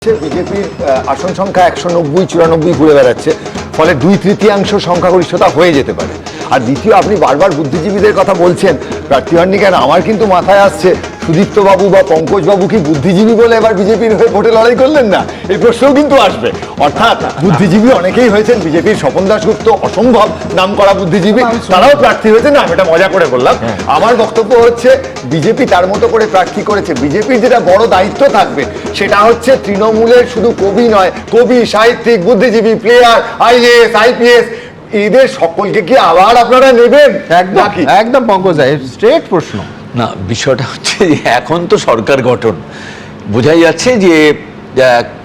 বিজেপির আসন সংখ্যা 190-94 ঘুরে বেড়াচ্ছে, ফলে 2/3 সংখ্যাগরিষ্ঠতা হয়ে যেতে পারে। আর দ্বিতীয়, আপনি বারবার বুদ্ধিজীবীদের কথা বলছেন, প্রার্থী হননি কেন? আমার কিন্তু মাথায় আসছে সুদীপ্ত বাবু বা পঙ্কজ বাবু কি বুদ্ধিজীবী বলে এবার বিজেপির হয়ে ভোটে লড়াই করলেন না? এই প্রশ্নও কিন্তু আসবে। অর্থাৎ বুদ্ধিজীবী অনেকেই হয়েছেন, বিজেপির স্বপন দাশগুপ্ত অসম্ভব নাম করা বুদ্ধিজীবী, তারাও প্রার্থী হয়েছেন। আমি এটা মজা করে বললাম। আমার বক্তব্য হচ্ছে বিজেপি তার মতো করে প্রার্থী করেছে। বিজেপির যেটা বড় দায়িত্ব থাকবে সেটা হচ্ছে তৃণমূলের শুধু কবি নয়, কবি, সাহিত্যিক, বুদ্ধিজীবী, প্লেয়ার, IAS, IPS, এদের সকলকে কি আবার আপনারা নেবেন? একদম পঙ্কজ, স্ট্রেট প্রশ্ন না। বিষয়টা হচ্ছে এখন তো সরকার গঠন, বোঝাই যাচ্ছে যে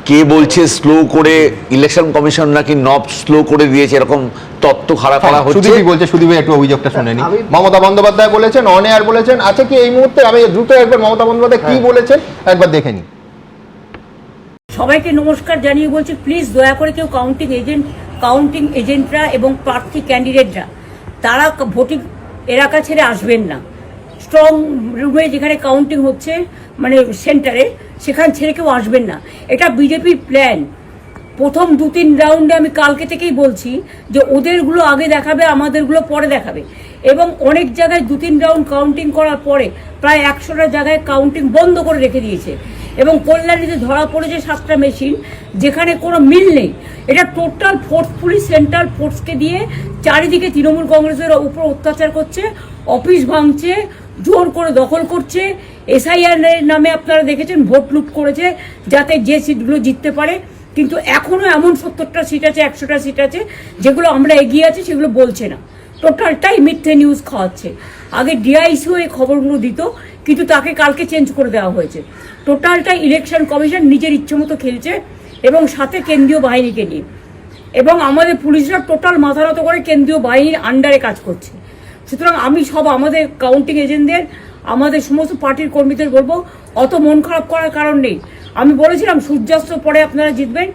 কে বলছে স্লো করে, ইলেকশন কমিশন নাকি নব স্লো করে দিয়েছে, এরকম তত্ত্ব খারাপ করা হচ্ছে। সুদীপ বলছে, সুদীপ একটু অভিযোগটা শুনে নি। মমতা বন্দ্যোপাধ্যায় বলেছেন, অন এয়ার বলেছেন, আছে কি এই মুহূর্তে? আমি দ্রুত একবার মমতা বন্দ্যোপাধ্যায় কি বলেছেন একবার দেখে নি। সবাইকে নমস্কার জানিয়ে বলছি, প্লিজ দয়া করে কেউ কাউন্টিং এজেন্টরা এবং প্রার্থী ক্যান্ডিডেটরা তারা ভোটিং এলাকা ছেড়ে আসবেন না। স্ট্রং রুমে যেখানে কাউন্টিং হচ্ছে, মানে সেন্টারে, সেখান ছেড়ে কেউ আসবেন না। এটা বিজেপির প্ল্যান। প্রথম 2-3 রাউন্ডে আমি কালকে থেকেই বলছি যে ওদেরগুলো আগে দেখাবে, আমাদেরগুলো পরে দেখাবে। এবং অনেক জায়গায় 2-3 রাউন্ড কাউন্টিং করার পরে প্রায় 100টা জায়গায় কাউন্টিং বন্ধ করে রেখে দিয়েছে। এবং কল্যাণীতে ধরা পড়েছে 7টা মেশিন, যেখানে কোনো মিল নেই। এটা টোটাল ফোর্সফুলি সেন্ট্রাল ফোর্সকে দিয়ে চারিদিকে তৃণমূল কংগ্রেসের উপর অত্যাচার করছে, অফিস ভাঙছে, জোর করে দখল করছে। SIR নামে আপনারা দেখেছেন ভোট লুট করেছে যাতে যে সিটগুলো জিততে পারে। কিন্তু এখনো এমন 70টা সিট আছে, 100টা সিট আছে যেগুলো আমরা এগিয়ে আছি, সেগুলো বলছে না। টোটালটাই মিথ্যে নিউজ খাওয়াচ্ছে। আগে DICও এই খবরগুলো দিত, কিন্তু তাকে কালকে চেঞ্জ করে দেওয়া হয়েছে। টোটালটা ইলেকশন কমিশন নিজের ইচ্ছে মতো খেলছে, এবং সাথে কেন্দ্রীয় বাহিনীকে নিয়ে। এবং আমাদের পুলিশরা টোটাল মাথা নত করে কেন্দ্রীয় বাহিনীর আন্ডারে কাজ করছে। সুতরাং আমি আমাদের কাউন্টিং এজেন্টদের, আমাদের সমস্ত পার্টির কর্মীদের বলবো, অত মন খারাপ করার কারণ নেই। আমি বলেছিলাম সূর্যাস্ত পরে আপনারা জিতবেন।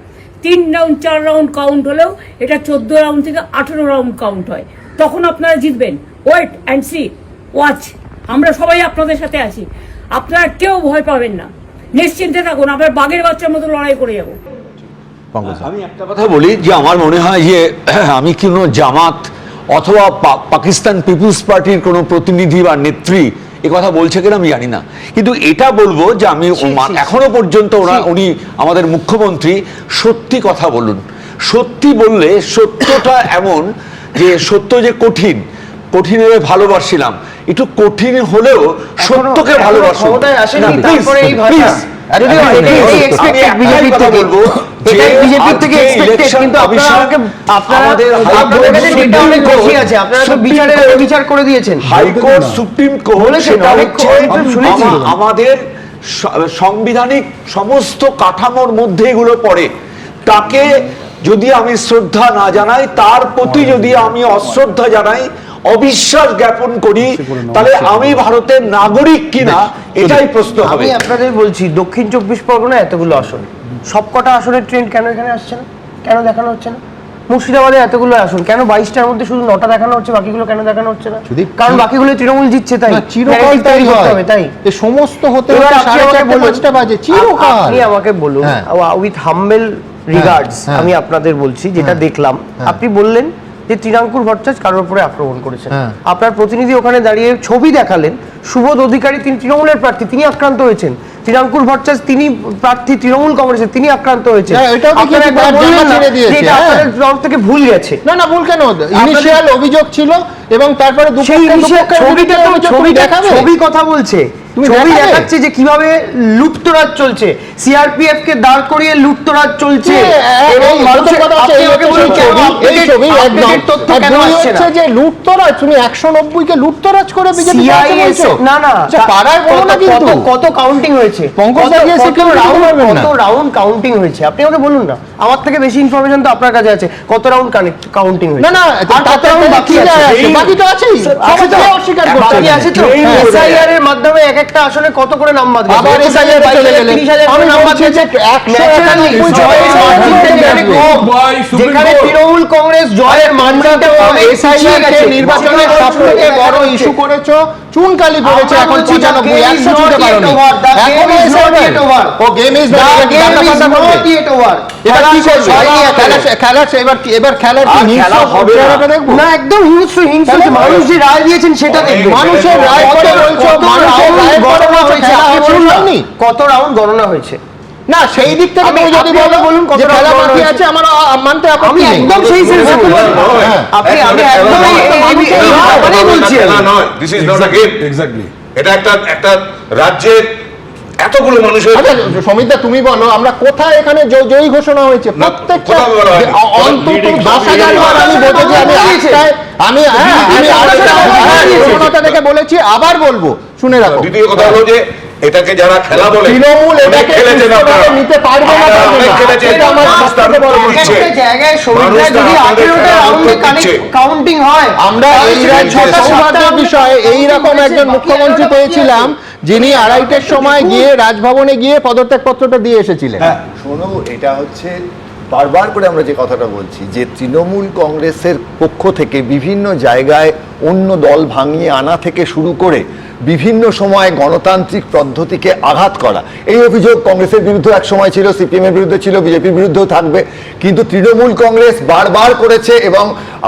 3 রাউন্ড 4 রাউন্ড কাউন্ট হলেও এটা 14 রাউন্ড থেকে 18 রাউন্ড কাউন্ট হয়, তখন আপনারা জিতবেন। Wait and see, watch. আমরা সবাই আপনাদের সাথে আছি, আপনারা কেউ ভয় পাবেন না, নিশ্চিন্তে থাকুন। আমরা বাঘের বাচ্চার মতো লড়াই করে যাবো। আমি একটা কথা বলি যে আমার মনে হয় যে আমি কোনো জামাত অথবা পাকিস্তান পিপুলস পার্টির কোনো প্রতিনিধি বা নেত্রী এ কথা বলছে কিনা আমি জানি না, কিন্তু এটা বলবো যে আমি এখনো পর্যন্ত উনি আমাদের মুখ্যমন্ত্রী সত্যি কথা বলুন। সত্যি বললে, সত্যটা এমন যে সত্য যে কঠিন, কঠিনের ভালোবাসছিলাম, একটু কঠিন হলেও সত্যকে ভালোবাসুন। হাইকোর্ট, সুপ্রিম কোর্ট আমাদের সাংবিধানিক সমস্ত কাঠামোর মধ্যে এগুলো পড়ে। তাকে যদি আমি শ্রদ্ধা না জানাই, তার প্রতি যদি আমি অশ্রদ্ধা জানাই, অবিশ্বাস জ্ঞাপন করি, তাহলে আমি ভারতের নাগরিক কিনা এটাই প্রশ্ন হবে। আমি আপনাদের বলছি, দক্ষিণ 24 পরগনা এতগুলো আসন, সবকটা আসনের ট্রেন্ড কেন এখানে আসছে না? কেন দেখানো হচ্ছে না? মুর্শিদাবাদে এতগুলো আসন, কেন 22টার মধ্যে শুধু 9টা দেখানো হচ্ছে, বাকিগুলো কেন দেখানো হচ্ছে না? কারণ বাকিগুলো তৃণমূল জিতছে, তাই চিরকাল তাই হবে, তাই এই সমস্ত হতে হতে 4:30-5টা বাজে চিরকাল। আপনি আমাকে বলুন, উইথ হাম্বেল রিগার্ডস, আমি আপনাদের বলছি যেটা দেখলাম। আপনি বললেন যে তৃণাঙ্কুর ভট্টাচার্য কারোর উপরে আক্রমণ করেছেন। আপনার প্রতিনিধি ওখানে দাঁড়িয়ে ছবি দেখালেন, সুবোধ অধিকারী, তিনি তৃণমূলের প্রার্থী, তিনি আক্রান্ত হয়েছেন। তৃণাঙ্কুর ভট্টাচার্য, তিনি প্রার্থী তৃণমূল কংগ্রেসের, তিনি আক্রান্ত হয়েছেন। আপনাদের তরফ থেকে ভুল গেছে। না ভুল কেন? ইনিশিয়াল অভিযোগ ছিল এবং তারপরে ছবি কথা বলছে, ছবি দেখাচ্ছে যে কিভাবে লুটতরাজ চলছে, সিআরপিএফ কে দাঁড় করিয়ে লুটতরাজ চলছে। এবং যে লুটতরাজ, তুমি 190 কে লুটতরাজ করে বিজেপি না পাড়ায় বলো না, কিন্তু কত কাউন্টিং হয়েছে, কত রাউন্ড কাউন্টিং হয়েছে আপনি আমাকে বলুন না। আমার থেকে বেশি ইনফরমেশন তো আপনার কাছে আছে। কত রাউন্ড কাউন্টিং হয়েছে? না কত রাউন্ড বাকি তো আছেই, বাকি আছে তো। এসআইআর এর মাধ্যমে এক একটা আসনে কত করে নাম বাদ গেছে, আবার এসআইআর চলে গেলে 30,000 করে নাম বাদ গেছে। যেখানে তৃণমূল কংগ্রেস জয়ের মানচিত্রে এসআইআর কে নির্বাচনের সবথেকে বড় ইস্যু করেছো, চুনকালি পড়েছে এখন আমরা বলছি, 95 the 100 ছুঁতে game is পারোনি not yet over. The game এখনো is not yet over. ও game is The game is not yet over. এবার কি করবে খেলা এবার খেলার কি আর খেলা হবে না। হিংস্রতা দেখবো না, একদম হিংস্র তাহলে মানুষ যে রায় দিয়েছেন সেটা দেখবেন। মানুষের রায় কত করে বলছো, কত মানুষের round রায় করে গণনা বলছো, হয়েছে, খেলা আপনি হবে বলুন না। হয়নি? কত রাউন্ড গণনা হয়েছে? না সেই দিক থেকে তুমি যদি আপনি বলুন কত যে round খেলা গণনা বাকি হয়েছে? আছে আমার মানতে আমি আপত্তি নেই একদম সেই সেন্সে আপনি আমি একদম এই ব্যাপারেই বলছি খেলা আমি। নয়, this is not a game. Exactly এটা একটা রাজ্যের এতগুলো মানুষের আচ্ছা সমিতা তুমি বলো আমরা কোথায় এখানে জয়ী ঘোষণা হয়েছে না, প্রত্যেকটা কোথাও বলা হয়নি। অন্তত Leading 10,000 বার আমি বলেছি আমি একটাই আমি প্রবণতা থেকে বলেছি আবার বলবো শুনে রাখো দ্বিতীয় কথা হলো যে এটাকে যারা খেলা বলে তৃণমূল অনেক এটাকে খেলেছেন সুস্থভাবে আপনারা। নিতে পারবে না, আপনারা পারবে অনেক না। খেলেছেন। এটা আমার মানুষ তার সবথেকে বড় উত্তর দিচ্ছে। একটা জায়গায় শরীরটা মানুষ যদি তার আপনাদের 18টা খেলার রাউন্ডে উত্তর দিচ্ছে। কাউন্টিং হয়, আমরা তাহলে এই সেটা রাজ্যের 6টা, 7টা সৌভাগ্যের রাউন্ডে বিষয়ে counting এইরকম হয়েছে, একজন বাকি মুখ্যমন্ত্রী 11টা পেয়েছিলাম যিনি বাকি 2:30টার সময় গিয়ে রাজভবনে গিয়ে পদত্যাগ পত্রটা দিয়ে এসেছিলেন শোনো, এটা হচ্ছে বারবার করে আমরা যে কথাটা বলছি যে তৃণমূল কংগ্রেসের পক্ষ থেকে বিভিন্ন জায়গায় অন্য দল ভাঙিয়ে আনা থেকে শুরু করে বিভিন্ন সময় গণতান্ত্রিক পদ্ধতিকে আঘাত করা, এই অভিযোগ কংগ্রেসের বিরুদ্ধে এক সময় ছিল, সিপিএম এর বিরুদ্ধে ছিল, বিজেপির বিরুদ্ধেও থাকবে। কিন্তু তৃণমূল কংগ্রেস বারবার করেছে এবং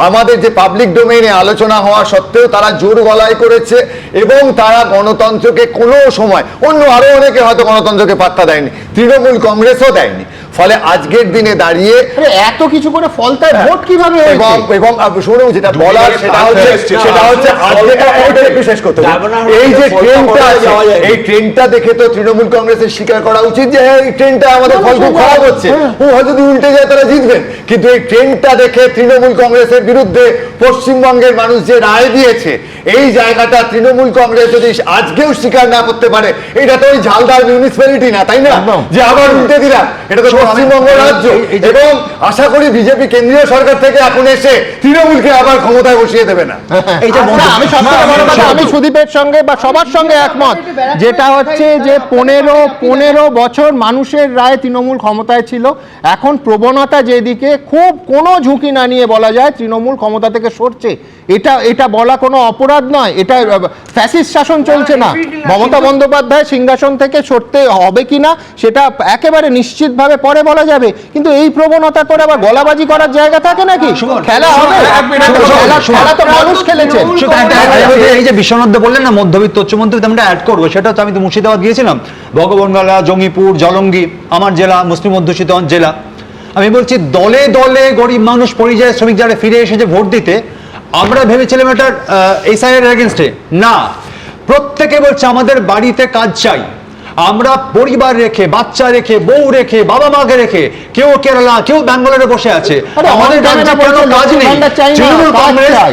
আমাদের যে পাবলিক ডোমেইনে আলোচনা হওয়া সত্ত্বেও তারা জোর গলায় করেছে এবং তারা গণতন্ত্রকে কোনো সময়, অন্য আরো অনেকে হয়তো গণতন্ত্রকে পাত্তা দেয়নি, তৃণমূল কংগ্রেসও দেয়নি। ফলে আজকের দিনে দাঁড়িয়ে আরে এত কিছু করে ফলতায় ভোট কিভাবে এবং হয়েছে এবং শুনুন যেটা বলার সেটা হচ্ছে আজকে এটা একটু শেষ করতে হবে। যাবে না, এই যে ফলতা ট্রেনটা করা আছে, যাওয়া যায় না। এই ট্রেনটা দেখে তো তৃণমূল কংগ্রেসের স্বীকার করা উচিত যে হ্যাঁ এই ট্রেনটা আমাদের ফল খুব খারাপ হচ্ছে, ও হয়তো যদি উল্টে যায় তারা জিতবেন। কিন্তু এই ট্রেনটা দেখে তৃণমূল কংগ্রেসের বিরুদ্ধে পশ্চিমবঙ্গের মানুষ যে রায় দিয়েছে, এই জায়গাটা তৃণমূল কংগ্রেস যদি আজকেও স্বীকার না করতে পারে, এটা তো ওই ঝালদার মিউনিসিপ্যালিটি না, তাই না, একদম। যে আবার উল্টে দিলাম। এটা তো পশ্চিমবঙ্গ রাজ্য এবং আশা করি বিজেপি কেন্দ্রীয় সরকার থেকে এখন এসে তৃণমূলকে আবার ক্ষমতায় বসিয়ে দেবে না। আচ্ছা, আমি সবথেকে বড় কথা, আমি সুদীপের সঙ্গে বা সবার সঙ্গে একমত, যেটা হচ্ছে যে 15 বছর মানুষের রায় তৃণমূল ক্ষমতায় ছিল। এখন প্রবণতা যেদিকে খুব কোনো ঝুঁকি না নিয়ে বলা যায় তৃণমূল ক্ষমতা থেকে সরছে, এটা বলা কোনো অপরাধ নয়। এটা ফ্যাসিস্ট শাসন চলছে না। মমতা বন্দ্যোপাধ্যায় সিংহাসন থেকে সরতে হবে কিনা সেটা একেবারে নিশ্চিতভাবে পরে বলা যাবে, কিন্তু এই প্রবণতা করে আবার গলাবাজি করার জায়গা থাকে নাকি? খেলা হবে, খেলা তো মানুষ খেলেছেন। এই যে বিশ্বনাথ বললেন না মধ্যবিত্ত উচ্চমন্ত্রী, আমি অ্যাড করবো, সেটা হচ্ছে আমি তো মুর্শিদাবাদ গিয়েছিলাম, ভগবানগোলা, জঙ্গিপুর, জলঙ্গি, আমার জেলা, মুসলিম অধ্যুষিত জেলা। আমি বলছি দলে দলে গরিব মানুষ, পরিযায়ী শ্রমিক যারা ফিরে এসেছে ভোট দিতে, আমরা ভেবেছিলাম এটা এসআইআর এগেনস্টে না, প্রত্যেকে বলছে আমাদের বাড়িতে কাজ চাই। আমরা পরিবার রেখে, বাচ্চা রেখে, বউ রেখে, বাবা মাকে রেখে, কেউ কেরালা, কেউ ব্যাঙ্গালোরে বসে আছে। আমাদের রাজ্যে কেন কাজ নেই?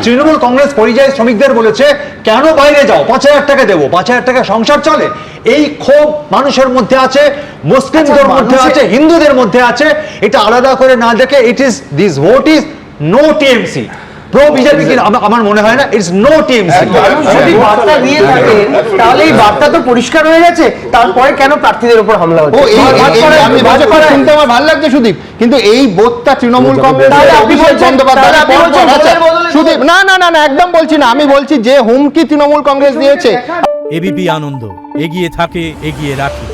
তৃণমূল কংগ্রেস পরিযায়ী শ্রমিকদের বলেছে কেন বাইরে যাও, 5,000 টাকা দেবো, 5,000 টাকা সংসার চলে। এই ক্ষোভ মানুষের মধ্যে আছে, মুসলিমদের মধ্যে আছে, হিন্দুদের মধ্যে আছে। এটা আলাদা করে না দেখে this vote is no TMC, pro BJP, আমার মনে হয় না ইটস নো টিএমসি। যদি বার্তা দিয়ে থাকেন তাহলে এই বার্তা তো পরিষ্কার হয়ে গেছে, তারপরে কেন প্রার্থীদের উপর হামলা হচ্ছে? শুনতে আমার ভালো লাগছে সুদীপ, কিন্তু এই বোধটা তৃণমূল কংগ্রেস তাহলে আপনি বলছেন সুদীপ না না না না একদম বলছি না, আমি বলছি যে হুমকি তৃণমূল কংগ্রেস দিয়েছে। এবিপি আনন্দ, এগিয়ে থাকে, এগিয়ে রাখে।